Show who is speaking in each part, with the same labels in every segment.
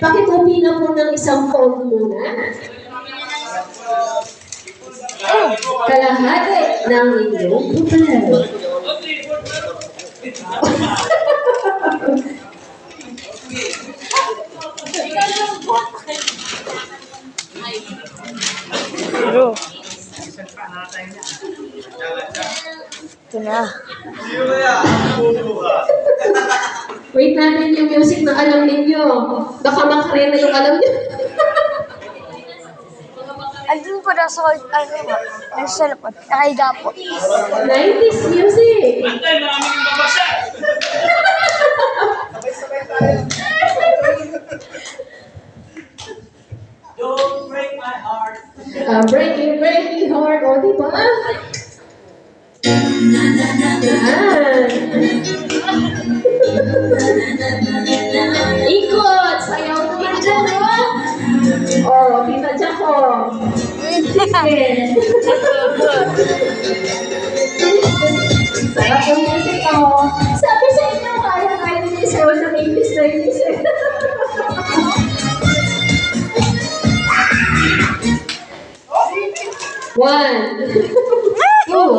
Speaker 1: Pakikopi na po ng isang phone muna. Kalahati ng inyong papel.
Speaker 2: Bro. Ito na.
Speaker 1: Wait natin yung music na alam ninyo. Baka makarena yung alam niyo.
Speaker 2: Andun po na sa nasa lapot. Nakahiga po.
Speaker 1: 90s music.
Speaker 3: Antay, maraming babasa. Don't break my heart.
Speaker 1: Breaking heart. O, diba? Ikot! Sayaw mo yun dyan, oh! Oh, Tita Jaco. Sarap yung music, oh. Sabi sa inyo, kaya nyo isaw ng English na English. One, two,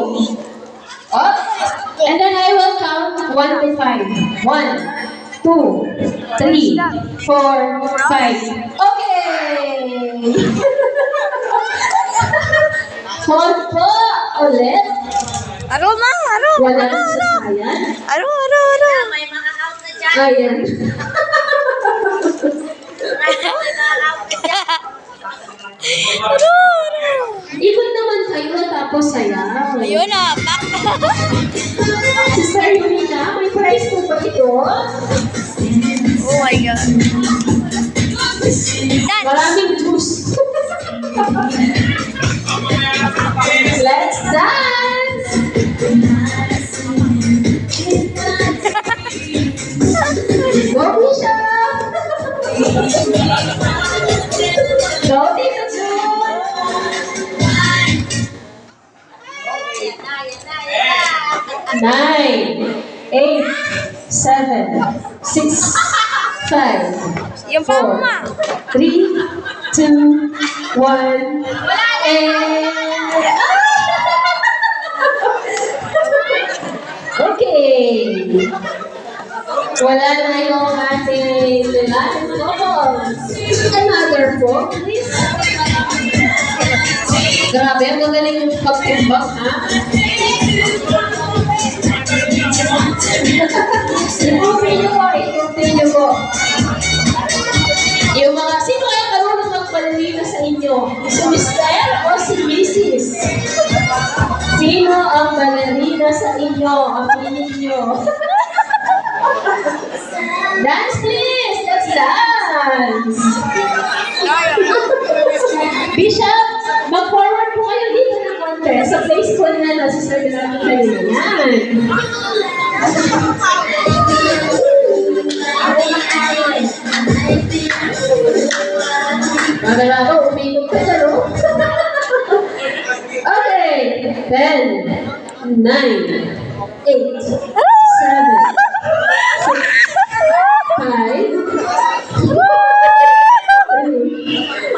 Speaker 1: up, and then I will count 1 to 5. 1, 2, 3, 4, 5. Okay! Hold po ulit.
Speaker 2: Aro, ma! Aro!
Speaker 1: Wala nang sasayan.
Speaker 2: Aro!
Speaker 4: May mga out na dyan.
Speaker 1: Ayan.
Speaker 4: May mga out na dyan.
Speaker 1: Ikot naman kayo tapos sayaw.
Speaker 2: Ayun na! Back!
Speaker 1: Sister Yumina, may prize po ba ito?
Speaker 2: Oh my God. Dance!
Speaker 1: Maraming juice. Let's dance! Go, Misha! Go, Tita June! Nine, 8, 7, 6, 5,
Speaker 2: Yung pa mo, ma!
Speaker 1: 3, 2, 1, and... Okay! Wala na yung ating Latin vocals. Another four, please. Grabe, ang gagaling yung pag-timbang, ha? Ipupin niyo po. Yung mga, sino kaya marunong magpalalina sa inyo? Si Mr. o si Mrs.? Sino ang balerina sa inyo? Aminin niyo. Dance please! Let's dance! Bishop, mag-forward po kayo dito ng konti. Sa place po na sa Sir Bilano kayo. Yan. Magalaro, uminom ka na, no? Okay. 10, 9, 8, 7, 6, 5, 4, 3,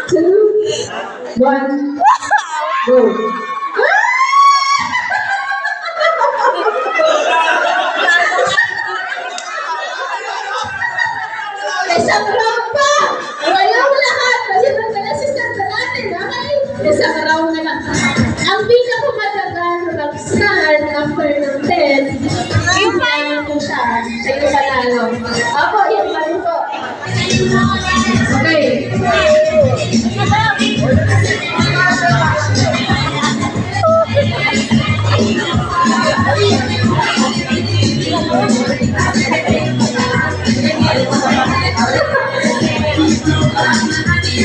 Speaker 1: 2, 1, go. Isang round pa! Walang lahat! Kasi nagdala si Santa natin, okay? Isang round na lang. Ang pinakamatagal mag-start after ng 10, yung naman po siya. Siya yung panalo. Ako, yung paluto. Okay.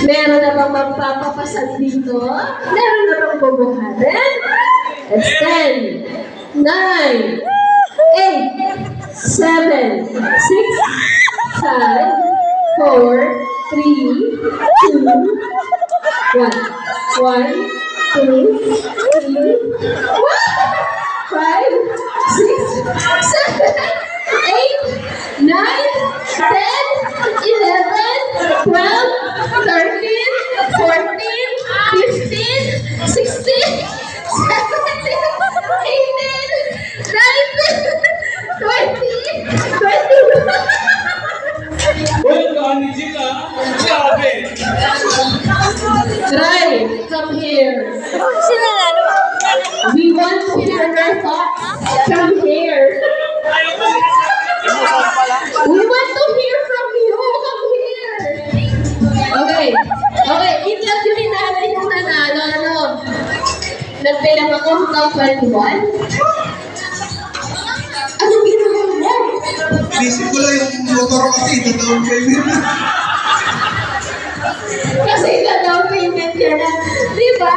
Speaker 1: Meron na bang magpapapasal dito? Meron na bang bubuhatin? It's 10, 9, 8, 7, 6, 5, 4, 3, 2, 1. 1, 2, 3, 5, 6, 7, 8, 9, 10, 11,
Speaker 3: Well, Kani Jika, grabe.
Speaker 1: Try, come here.
Speaker 2: Sino na ano?
Speaker 1: We want to hear your thoughts. Come here.
Speaker 3: Ayaw ko
Speaker 1: We want to hear from you. Come here. Okay. Okay, interviewin natin yung nanalo. Ano? Nagbilang ako hanggang 21. Anong ginawa mo?
Speaker 5: Inisip ko lang yung motor kasi ito down payment.
Speaker 1: Kasi na down payment yan. Diba?